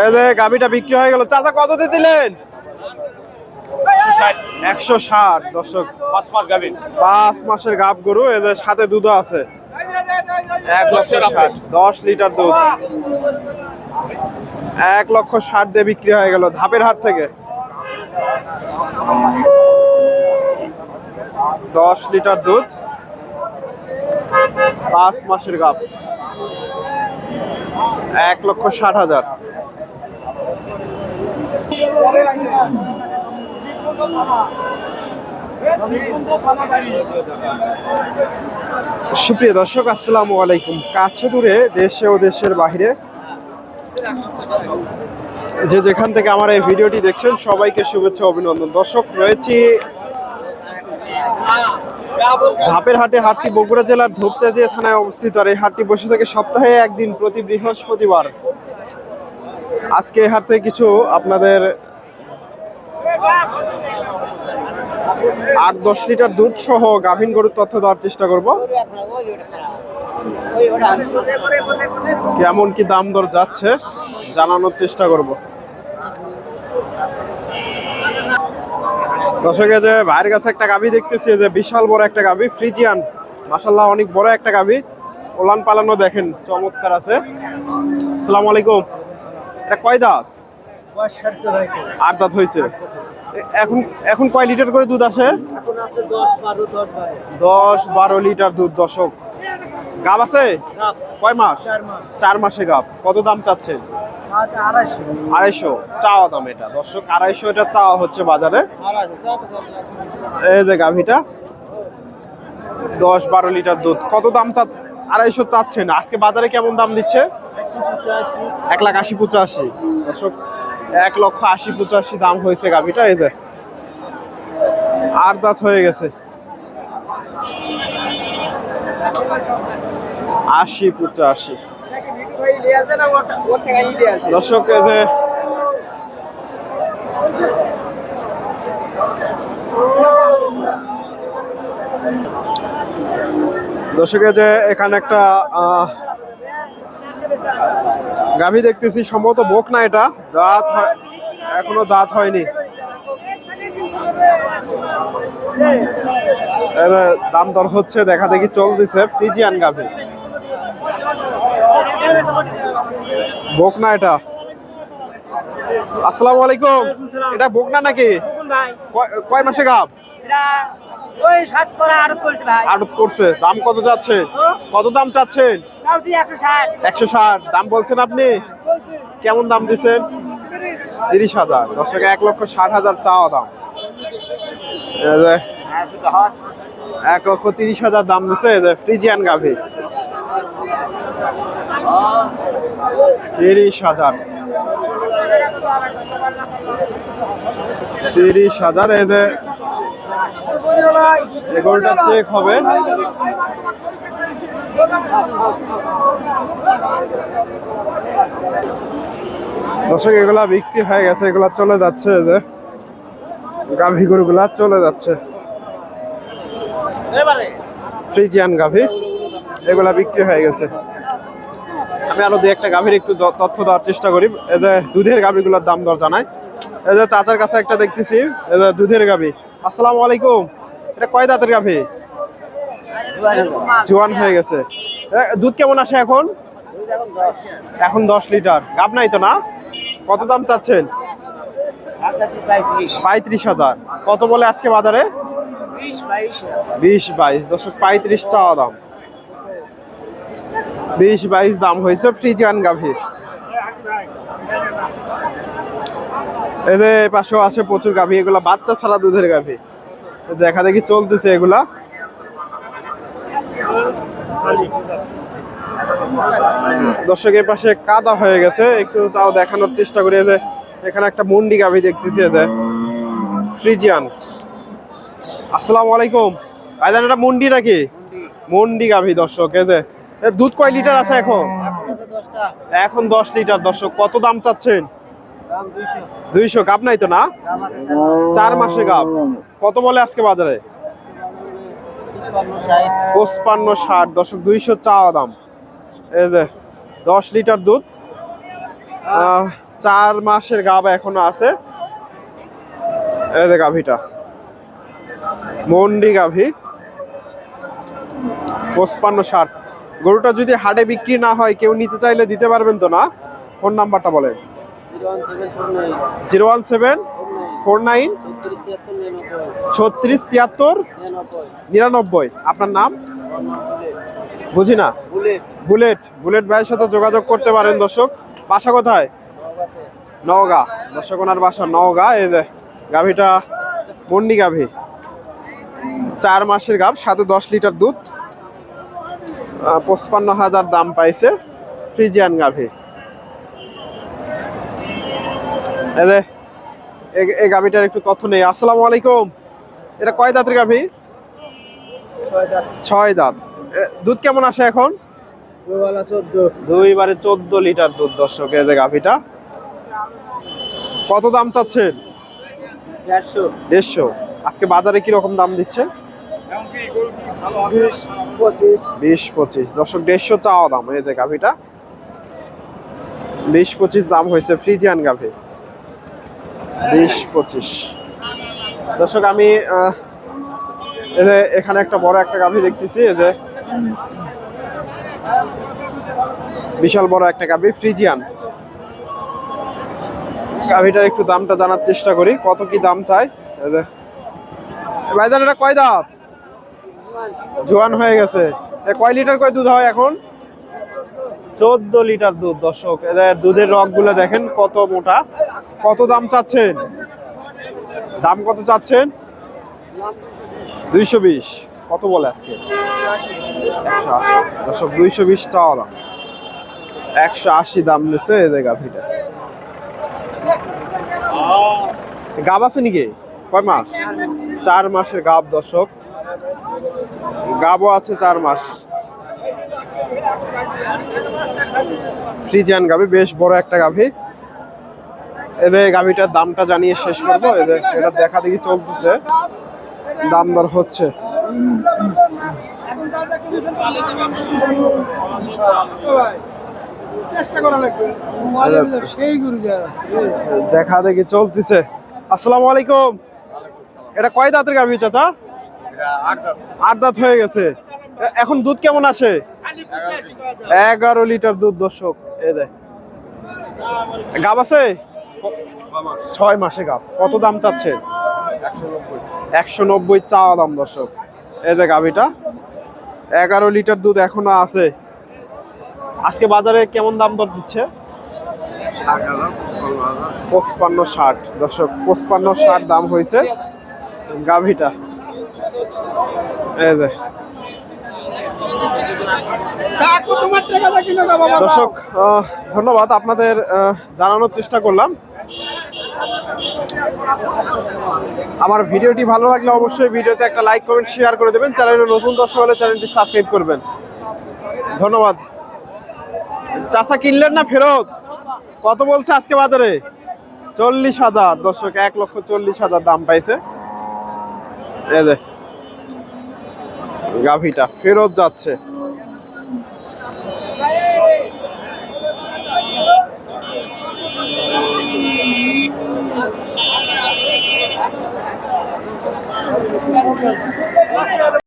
এই যে গাভিটা বিক্রি হয়ে গেল। চাচা কত দিয়ে দিলেন? 160। দর্শক 5 মাসের গাভ গরু, এদের সাথে দুধ আছে। 1,60,000, 10 লিটার দুধ। 1,60,000 দিয়ে বিক্রি হয়ে গেল ধাপের হাট থেকে। 10 লিটার দুধ, 5 মাসের গাভ, 1,60,000। সুপ্রিয় দর্শক, আসসালামু আলাইকুম। কাছে দূরে, দেশে ও দেশের বাইরে যে যেখান থেকে আমার এই ভিডিওটি দেখছেন, সবাইকে শুভেচ্ছা অভিনন্দন। দর্শক, রয়েছি ধাপের হাটে। হাটটি বগুড়া জেলার ধূপচাঁচিয়া থানায় অবস্থিত। আর এই হাটটি বসে থাকে সপ্তাহে একদিন, প্রতি বৃহস্পতিবার। আজকে এই হাট থেকে কিছু আপনাদের 8-10 লিটার দুধ সহ গাভীন গরুর তথ্য দেওয়ার চেষ্টা করব। কেমন কি দাম দর যাচ্ছে জানানোর চেষ্টা করব। দর্শক, যে ভাইয়ের কাছে একটা গাভী দেখতেছি, যে বিশাল বড় একটা গাভী, ফ্রিজিয়ান, মাশাআল্লাহ অনেক বড় একটা গাভী। ওলান পালানো দেখেন চমৎকার আছে। আসসালামু আলাইকুম। এটা কয় দাঁত? 8 দাঁত হয়েছে। এখন কয় লিটার করে দুধ আসে? 10-12 লিটার দুধ। দর্শক, গাব আছে কয় মাস? 4 মাসে গাব। কত দাম চাচ্ছেন? 250 চাওয়া দাম এটা। দর্শক, 250 এটা চাওয়া হচ্ছে বাজারে। এই যে গাভীটা 10-12 লিটার দুধ। কত দাম 250 চাচ্ছেন। আজকে বাজারে কেমন দাম দিচ্ছে? 1,80,85। দর্শক, 1,80,85 দাম হয়েছে গাভীটা। এই যে 8 দাঁত হয়ে গেছে। 80-85। দর্শক, এই যে এখানে একটা গাভী দেখতেছি, সম্ভবত বকনা। এটা দাঁত এখনো দাঁত হয়নি। দাম দর হচ্ছে, দেখা দেখি চলতেছে। ফ্রিজিয়ান গাভী, বকনা এটা। আসসালামু আলাইকুম। এটা বকনা নাকি? কয় মাসে গাভ? আড়ত করছে। দাম কত যাচ্ছে? কত দাম চাচ্ছেন? 160 দাম বলছেন আপনি? কেমন দাম দিচ্ছেন? 30,000। দর্শক, 1,60,000 চাওয়া দাম। 1,30,000 দাম দিচ্ছে। ফ্রিজিয়ান গাভী 30,000। 30,000। এগুলোটা চেক হবে। দর্শক, এগুলা বিক্রি হয়ে গেছে, এগুলা চলে যাচ্ছে। যে গাভী গরুগুলা চলে যাচ্ছে। ফ্রিজিয়ান গাভী এগুলা বিক্রি হয়ে গেছে। আমি আরো 2-1টা গাভীর একটু তথ্য দেওয়ার চেষ্টা করি। এদের দুধের গাভীগুলোর দাম দর জানাই। এদের চাচার কাছে একটা দেখতেছি, এদের দুধের গাভী। আসসালামু আলাইকুম। এটা কয় দাঁতের গাভী? জোয়ান হয়ে গেছে। দুধ কেমন আসে এখন? এখন 10 লিটার। গাভ নাই তো না? কত দাম চাচ্ছেন? 35,000। কত বলে আজকে বাজারে? 20-22। দর্শক, 35 চাওয়া দাম, 20-22 দাম হয়েছে ফ্রিজিয়ান গাভী। এদের পাশেও আছে প্রচুর গাভী, এগুলা বাচ্চা ছাড়া দুধের গাভী। দেখা দেখি চলতেছে এগুলা। দর্শকের পাশে কাদা হয়ে গেছে, একটু তাও দেখানোর চেষ্টা করি। যে এখানে একটা মুন্ডি গাভী দেখতেছি, যে ফ্রিজিয়ান। আসসালামু আলাইকুম। ভাইজান, এটা মুন্ডি নাকি? মুন্ডি গাভী। দর্শক, এই যে দুধ কয় লিটার আছে এখন? এখন 10 লিটার। দর্শক, কত দাম চাচ্ছেন? 200। গাভ নাই তো না? 4 মাসে গাভ। কত বলে আজকে বাজারে? 55-60। দর্শক, 200 চাওয়া দাম। এই যে 10 লিটার দুধ, 4 মাসের গাব এখনো আছে। এই যে গাভীটা মন্ডি গাভী 55-60। গরুটা যদি হাটে বিক্রি না হয় কেউ নিতে চাইলে দিতে পারবেন তো না? ফোন নাম্বারটা বলেন। 01749 3673 99। আপনার নাম? বুঝি না। বুলেট। বুলেট ভাইয়ের সাথে যোগাযোগ করতে পারেন দর্শক। বাসা কোথায়? নওগাঁ। দর্শক ওনার বাসা নওগাঁ। এই যে গাভীটা মন্ডি গাভী, 4 মাসের গাভ, সাথে 10 লিটার দুধ, 55,000 দাম পাইছে। ফ্রিজিয়ান গাভী। এই গাভীটার একটু তথ্য নেই। আসসালামু আলাইকুম। এটা কয় দাঁতের গাভী? 6 দাঁত। দুধ কেমন আসে এখন? 2 বারে 14 লিটার দুধ দর্শক। এই যে গাভীটা কত দাম চাচ্ছেন? 150। আজকে বাজারে কি রকম দাম দিচ্ছে? 20-25 দর্শক। 150 চাওয়া দাম। এই যে গাভীটা 20-25 দাম হয়েছে। ফ্রিজিয়ান গাভী 20-25 দর্শক। আমি এই যে এখানে একটা বড় একটা গাভী দেখতেছি। এই যে বিশাল বড় একটা গাভী ফ্রিজিয়ান। গাভীটার একটু দামটা জানার চেষ্টা করি, কত কি দাম চাই। এই যে ভাইজান এটা কয় দাঁত? জোয়ান হয়ে গেছে। কয় লিটার কয় দুধ হয় এখন? 14 লিটার দুধ দর্শক। এদের দুধের রগ গুলো দেখেন কত মোটা। কত দাম চাচ্ছেন? দাম কত চাচ্ছেন? 220। কত বলে আজকে? 180 দর্শক। 220 চাওয়া দাম, 180 দাম নিচ্ছে এই যে গাভীটা। গাব আছে নাকি? কয় মাস? 4 মাসের গাব দর্শক। গাবও আছে 4 মাস। ফ্রিজিয়ান গাভী, বেশ বড় একটা গাভী। এদের গাভীটার দামটা জানিয়ে শেষ করবো। এদের এটা দেখা দেখি চলতেছে, দাম দর হচ্ছে। দেখা দেখি চলতেছে। আসসালামু আলাইকুম। এটা কয় দাঁতের গাভী চাচা? 8 দাঁত হয়ে গেছে। এখন দুধ কেমন আসে? 11 লিটার দুধ দর্শক। এই যে গাব আছে 6 মাসে গাব। কত দাম চাচ্ছে? 190 চাওয়া দাম দর্শক। এই যে গাভীটা 11 লিটার দুধ এখনো আছে। আজকে বাজারে কেমন দাম দর দিচ্ছে? 55-60 দর্শক। 55-60 দাম হয়েছে গাভীটা। এই যে দর্শক ধন্যবাদ, আপনাদের জানানোর চেষ্টা করলাম। আমার ভিডিওটি ভালো লাগলে অবশ্যই ভিডিওতে একটা লাইক কমেন্ট শেয়ার করে দেবেন। চ্যানেলে নতুন দর্শক হলে চ্যানেলটি সাবস্ক্রাইব করবেন। ধন্যবাদ। চাচা কিনলেন না ফেরত? কত বলছে আজকে বাজারে? 40,000 দর্শক। 1,40,000 দাম পাইছে। এই যে গাভীটা ফেরত যাচ্ছে।